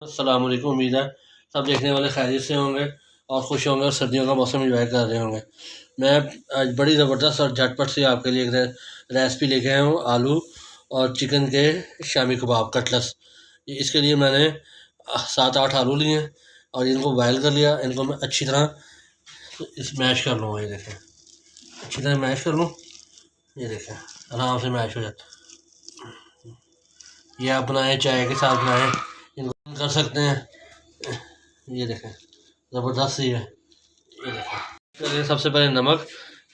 अस्सलाम वालेकुम। उम्मीद है सब देखने वाले खैरियत से होंगे और खुश होंगे और सर्दियों का मौसम एंजॉय कर रहे होंगे। मैं आज बड़ी ज़बरदस्त और झटपट से आपके लिए एक रेसिपी लेके आया हूँ, आलू और चिकन के शामी कबाब कटलस। इसके लिए मैंने 7-8 आलू लिए हैं और इनको बॉयल कर लिया। इनको मैं अच्छी तरह मैश कर लूँगा। ये देखें, अच्छी तरह मैश कर लूँ। ये देखें, आराम से मैश हो जाता है। ये आप बनाएँ, चाय के साथ बनाएँ, इनको कर सकते हैं। ये देखें, ज़बरदस्त सी है। ये देखें, चलिए सबसे पहले नमक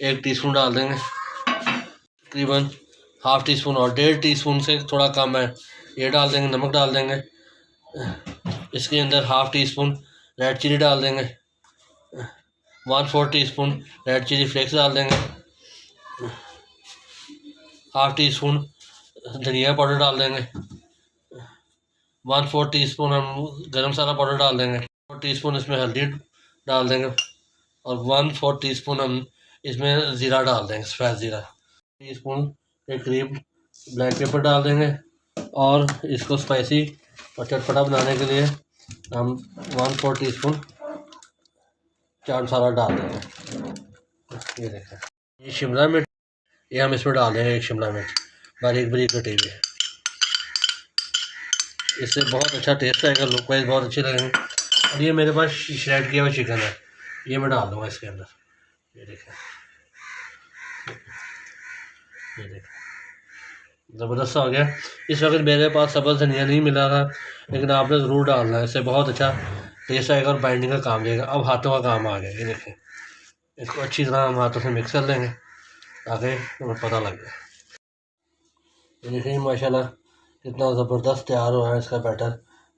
1 टीस्पून डाल देंगे, तकरीबन ½ टीस्पून और 1.5 टीस्पून से थोड़ा कम है ये डाल देंगे। नमक डाल देंगे। इसके अंदर ½ टीस्पून रेड चिली डाल देंगे, 1/4 टीस्पून रेड चिली फ्लेक्स डाल देंगे, ½ टीस्पून धनिया पाउडर डाल देंगे, 1/4 टीस्पून हम गरम मसाला पाउडर डाल देंगे, 4 टीस्पून इसमें हल्दी डाल देंगे और 1/4 टीस्पून हम इसमें ज़ीरा डाल देंगे, सफ़ेद ज़ीरा। टीस्पून के करीब ब्लैक पेपर डाल देंगे और इसको स्पाइसी और चटपटा बनाने के लिए हम 1/4 टीस्पून चाट मसाला डाल देंगे। ये देखें, ये शिमला मिर्च, ये हम इसमें डाल देंगे 1 शिमला मिर्च बारीक बारीक कटी हुई। इससे बहुत अच्छा टेस्ट आएगा, लुक वाइज बहुत अच्छे लगेंगे। और ये मेरे पास श्रेड किया हुआ चिकन है, ये मैं डाल दूँगा इसके अंदर। ये देखें, ये देखें, ज़बरदस्त हो गया। इस वक्त मेरे पास सब्ज़ धनिया नहीं मिला था, लेकिन आपने ज़रूर डालना है, इससे बहुत अच्छा टेस्ट आएगा और बाइंडिंग का काम देगा। अब हाथों का काम आ गया। ये देखें, इसको अच्छी तरह हम हाथों से मिक्स कर लेंगे ताकि हमें पता लग जाए। ये देखें माशाल्लाह कितना ज़बरदस्त तैयार हो रहा है इसका बैटर।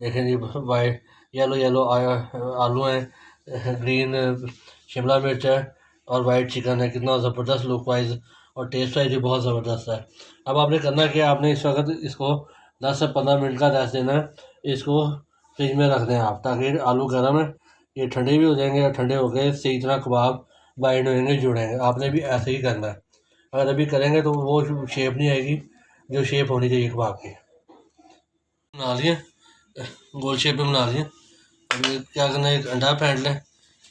देखें जी, वाइट येलो आलू हैं, ग्रीन शिमला मिर्च है और वाइट चिकन है। कितना ज़बरदस्त लुक वाइज और टेस्ट वाइज भी बहुत ज़बरदस्त है। अब आपने करना क्या, आपने इस वक्त इसको 10 से 15 मिनट का रेस्ट देना है। इसको फ्रिज में रख दें आप, ताकि आलू गर्म है, ये ठंडे भी हो जाएंगे और ठंडे हो गए सही तरह कबाब बाइंड होंगे, जुड़ेंगे। आपने भी ऐसे ही करना है। अगर अभी करेंगे तो वो शेप नहीं आएगी जो शेप होनी चाहिए कबाब की। बना लिए, गोल शेप में बना लिए। अब क्या करना है, एक अंडा फेंट लें,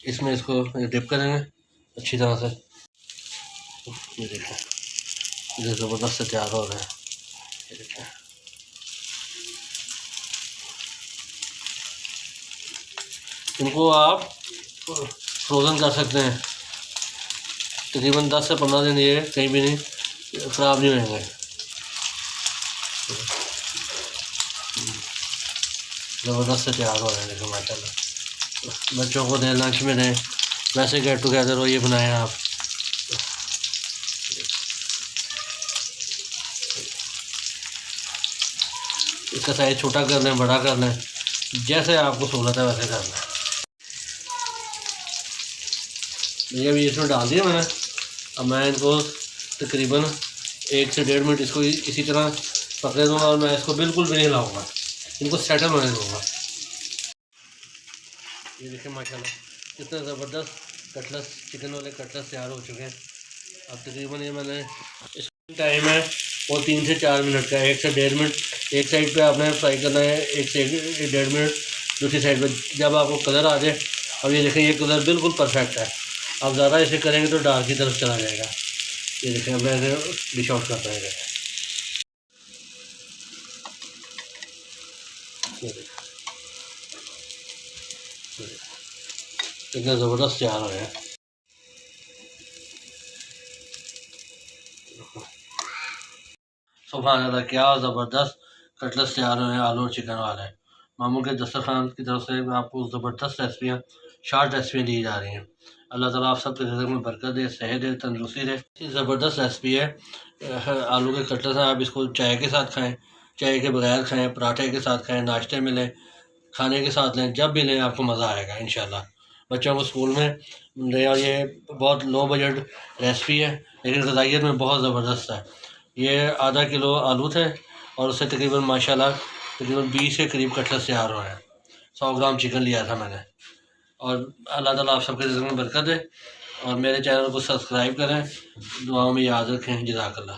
इसमें इसको डिप करेंगे अच्छी तरह से। ये देखें, ये ज़बरदस्त से तैयार हो रहा है। ये देखें, इनको आप फ्रोज़न कर सकते हैं तकरीबन 10 से 15 दिन, ये कहीं भी नहीं ख़राब नहीं होंगे। ज़बरदस्त से तैयार हो रहे हैं। देखो माशाल्लाह, बच्चों को दें, लंच में दें, वैसे गेट टुगेदर हो, ये बनाएं आप। इसका साइज़ छोटा कर लें, बड़ा कर लें, जैसे आपको सहूलत है वैसे कर लें। ये भी इसमें डाल दिया मैंने। अब मैं इनको तकरीबन 1 से 1.5 मिनट इसको इसी तरह पकड़े दूँगा और मैं इसको बिल्कुल भी नहीं हिलाऊँगा, इनको सेटल होने दूँगा। ये देखिए माशाल्लाह कितना ज़बरदस्त कटलस, चिकन वाले कटलस तैयार हो चुके हैं। अब तकरीबन ये मैंने इसका टाइम है वो 3 से 4 मिनट का। 1 से 1.5 मिनट एक साइड पे आपने फ्राई करना है, 1 से 1.5 मिनट दूसरी साइड पे, जब आपको कलर आ जाए। अब ये देखें, ये कलर बिल्कुल परफेक्ट है। अब ज़्यादा इसे करेंगे तो डार्क की तरफ चला जाएगा। ये देखें, अब मैं इसे डिश आउट करता है। कितना ज़बरदस्त तैयार हो गया। सुभान अल्लाह, क्या ज़बरदस्त कटलस तैयार हुए हैं आलू और चिकन वाले। मामू के दस्तरखान की तरफ से आपको ज़बरदस्त रेसिपियाँ, शार्ट रेसिपियाँ दी जा रही हैं। अल्लाह ताला आप सबके रिज़्क़ में बरकत दे, सेहत दे, तंदुरुस्ती दे। ज़बरदस्त रेसिपी है आलू के कटलस। आप इसको चाय के साथ खाएँ, चाय के बगैर खाएँ, पराठे के साथ खाएँ, नाश्ते में लें, खाने के साथ लें, जब भी लें आपको मज़ा आएगा इंशाल्लाह। बच्चों को स्कूल में ले, और ये बहुत लो बजट रेसिपी है लेकिन ग़िज़ाइयत में बहुत ज़बरदस्त है। ये आधा किलो आलू थे और उससे तकरीबन माशाल्लाह तकरीबन 20 के करीब कटलस तैयार हुए हैं। 100 ग्राम चिकन लिया था मैंने। और अल्लाह ताला आप सबके रिज़्क़ में बरकत दे और मेरे चैनल को सब्सक्राइब करें, दुआओं में याद रखें। जज़ाकल्लाह।